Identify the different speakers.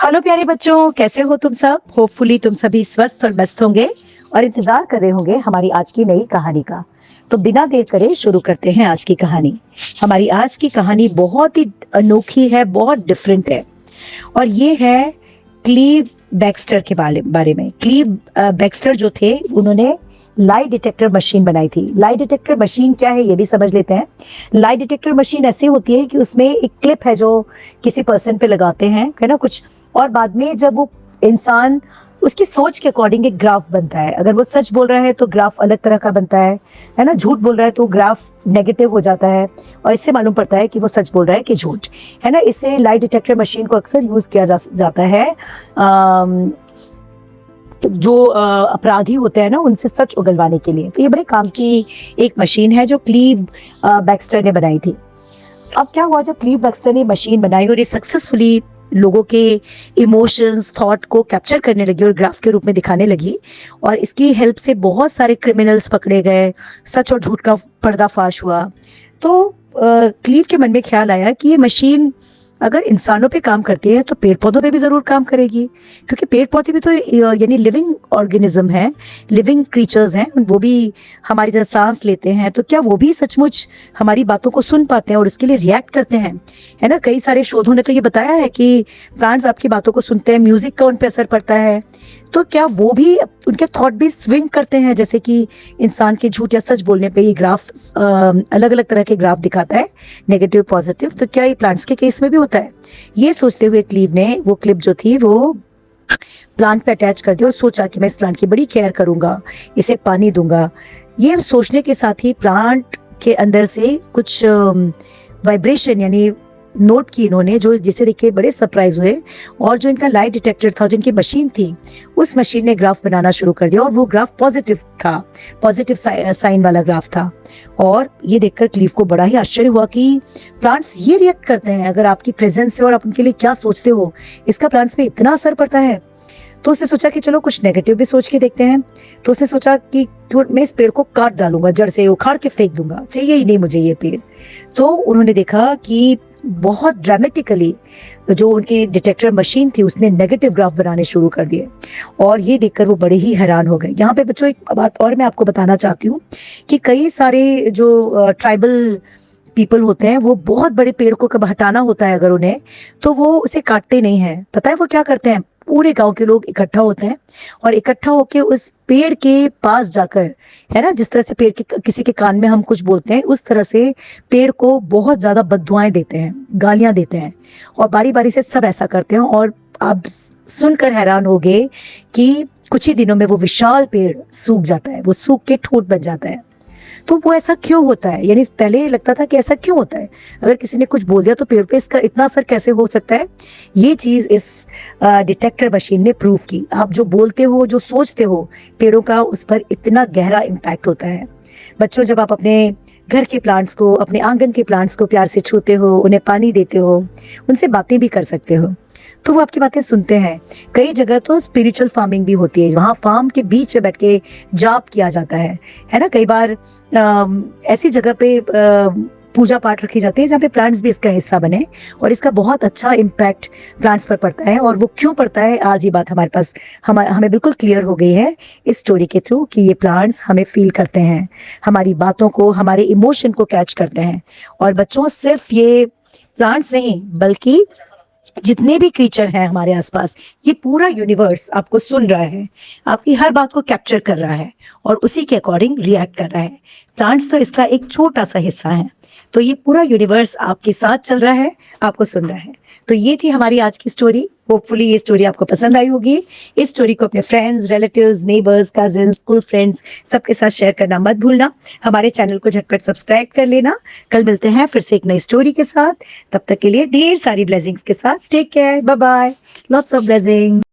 Speaker 1: Hello प्यारे बच्चों, कैसे हो तुम सब। होपफुली तुम सभी स्वस्थ और मस्त होंगे और इंतजार कर रहे होंगे हमारी आज की नई कहानी का। तो बिना देर करे शुरू करते हैं आज की कहानी। हमारी आज की कहानी बहुत ही अनोखी है, बहुत डिफरेंट है और ये है क्लीव बैक्स्टर के बारे में। क्लीव बैक्स्टर जो थे, उन्होंने लाई डिटेक्टर मशीन बनाई थी। लाई डिटेक्टर मशीन क्या है ये भी समझ लेते हैं। लाई डिटेक्टर मशीन ऐसी होती है कि उसमें एक क्लिप है जो किसी पर्सन पे लगाते हैं, है ना, कुछ, और बाद में जब वो इंसान, उसकी सोच के अकॉर्डिंग एक ग्राफ बनता है। अगर वो सच बोल रहा है तो ग्राफ अलग तरह का बनता है ना। झूठ बोल रहा है तो ग्राफ नेगेटिव हो जाता है और इससे मालूम पड़ता है कि वो सच बोल रहा है कि झूठ, है ना। इससे लाई डिटेक्टर मशीन को अक्सर यूज किया जाता है जो अपराधी होते हैं ना, उनसे सच उगलवाने के लिए। तो ये बड़े काम की एक मशीन है जो क्लीव बैक्स्टर ने बनाई थी। अब क्या हुआ, जब क्लीव बैक्स्टर ने मशीन बनाई और ये सक्सेसफुली लोगों के इमोशंस, थॉट को कैप्चर करने लगी और ग्राफ के रूप में दिखाने लगी, और इसकी हेल्प से बहुत सारे क्रिमिनल्स पकड़े गए, सच और झूठ का पर्दाफाश हुआ। तो क्लीव के मन में ख्याल आया कि ये मशीन अगर इंसानों पे काम करती है तो पेड़ पौधों पे भी जरूर काम करेगी, क्योंकि पेड़ पौधे भी तो यानी लिविंग ऑर्गेनिज्म है, लिविंग क्रीचर्स हैं, वो भी हमारी तरह सांस लेते हैं। तो क्या वो भी सचमुच हमारी बातों को सुन पाते हैं और इसके लिए रिएक्ट करते हैं, है ना। कई सारे शोधों ने तो ये बताया है कि प्लांट्स आपकी बातों को सुनते हैं, म्यूजिक का उन पे असर पड़ता है। तो क्या वो भी, उनके थॉट भी स्विंग करते हैं, जैसे कि इंसान के झूठ या सच बोलने पे ये ग्राफ अलग अलग तरह के ग्राफ दिखाता है, नेगेटिव पॉजिटिव। तो क्या ये प्लांट्स के केस में भी होता है? ये सोचते हुए क्लीव ने वो क्लिप जो थी वो प्लांट पे अटैच कर दी और सोचा कि मैं इस प्लांट की बड़ी केयर करूंगा, इसे पानी दूंगा। ये सोचने के साथ ही प्लांट के अंदर से कुछ वाइब्रेशन यानी नोट की इन्होंने, जो जिसे देख के बड़े सरप्राइज हुए। और जो इनका लाइट डिटेक्टर था, जो इनकी मशीन थी, उस मशीन ने ग्राफ बनाना शुरू कर दिया और वो ग्राफ पॉजिटिव था, पॉजिटिव साइन वाला ग्राफ था। और ये देखकर क्लीव को बड़ा ही आश्चर्य हुआ कि प्लांट्स ये रिएक्ट करते हैं अगर आपकी प्रेजेंस से और आप उनके लिए क्या सोचते हो, इसका प्लांट्स पे इतना असर पड़ता है। तो उसने सोचा कि चलो कुछ नेगेटिव भी सोच के देखते हैं। तो उसने सोचा कि मैं इस पेड़ को काट डालूंगा, जड़ से उखाड़ के फेंक दूंगा, चाहिए ही नहीं मुझे ये पेड़। तो उन्होंने देखा कि बहुत ड्रामेटिकली जो उनकी डिटेक्टर मशीन थी उसने नेगेटिव ग्राफ बनाने शुरू कर दिए, और ये देखकर वो बड़े ही हैरान हो गए। यहाँ पे बच्चों एक बात और मैं आपको बताना चाहती हूँ कि कई सारे जो ट्राइबल पीपल होते हैं, वो बहुत बड़े पेड़ को कब हटाना होता है अगर उन्हें, तो वो उसे काटते नहीं है। पता है वो क्या करते हैं? पूरे गांव के लोग इकट्ठा होते हैं और इकट्ठा होके उस पेड़ के पास जाकर, है ना, जिस तरह से पेड़ के किसी के कान में हम कुछ बोलते हैं, उस तरह से पेड़ को बहुत ज्यादा बद्दुआएं देते हैं, गालियां देते हैं, और बारी बारी से सब ऐसा करते हैं। और आप सुनकर हैरान होगे कि कुछ ही दिनों में वो विशाल पेड़ सूख जाता है, वो सूख के ठोट बन जाता है। तो वो ऐसा क्यों होता है? यानी पहले लगता था कि ऐसा क्यों होता है, अगर किसी ने कुछ बोल दिया तो पेड़ पे इसका इतना असर कैसे हो सकता है। ये चीज इस डिटेक्टर मशीन ने प्रूव की। आप जो बोलते हो, जो सोचते हो, पेड़ों का उस पर इतना गहरा इम्पैक्ट होता है। बच्चों, जब आप अपने घर के प्लांट्स को, अपने आंगन के प्लांट्स को प्यार से छूते हो, उन्हें पानी देते हो, उनसे बातें भी कर सकते हो, तो वो आपकी बातें सुनते हैं। कई जगह तो स्पिरिचुअल फार्मिंग भी होती है, वहाँ फार्म के बीच में बैठ के जाप किया जाता है ना। कई बार ऐसी जगह पे पूजा पाठ रखी जाती है जहाँ पे प्लांट्स भी इसका हिस्सा बने, और इसका बहुत अच्छा इम्पैक्ट प्लांट्स पर पड़ता है। और वो क्यों पड़ता है, आज ये बात हमारे पास हमें बिल्कुल क्लियर हो गई है इस स्टोरी के थ्रू, कि ये प्लांट्स हमें फील करते हैं, हमारी बातों को, हमारे इमोशन को कैच करते हैं। और बच्चों, सिर्फ ये प्लांट्स नहीं बल्कि जितने भी क्रीचर हैं हमारे आसपास, ये पूरा यूनिवर्स आपको सुन रहा है, आपकी हर बात को कैप्चर कर रहा है और उसी के अकॉर्डिंग रिएक्ट कर रहा है। प्लांट्स तो इसका एक छोटा सा हिस्सा है। तो ये पूरा यूनिवर्स आपके साथ चल रहा है, आपको सुन रहा है। तो ये थी हमारी आज की स्टोरी। होपफुली ये स्टोरी आपको पसंद आई होगी। इस स्टोरी को अपने friends, relatives, neighbours, cousins, school friends सबके साथ शेयर करना मत भूलना। हमारे चैनल को झटपट सब्सक्राइब कर लेना। कल मिलते हैं फिर से एक नई स्टोरी के साथ। तब तक के लिए ढेर सारी ब्लेसिंग्स के साथ take care, bye bye, lots of blessings.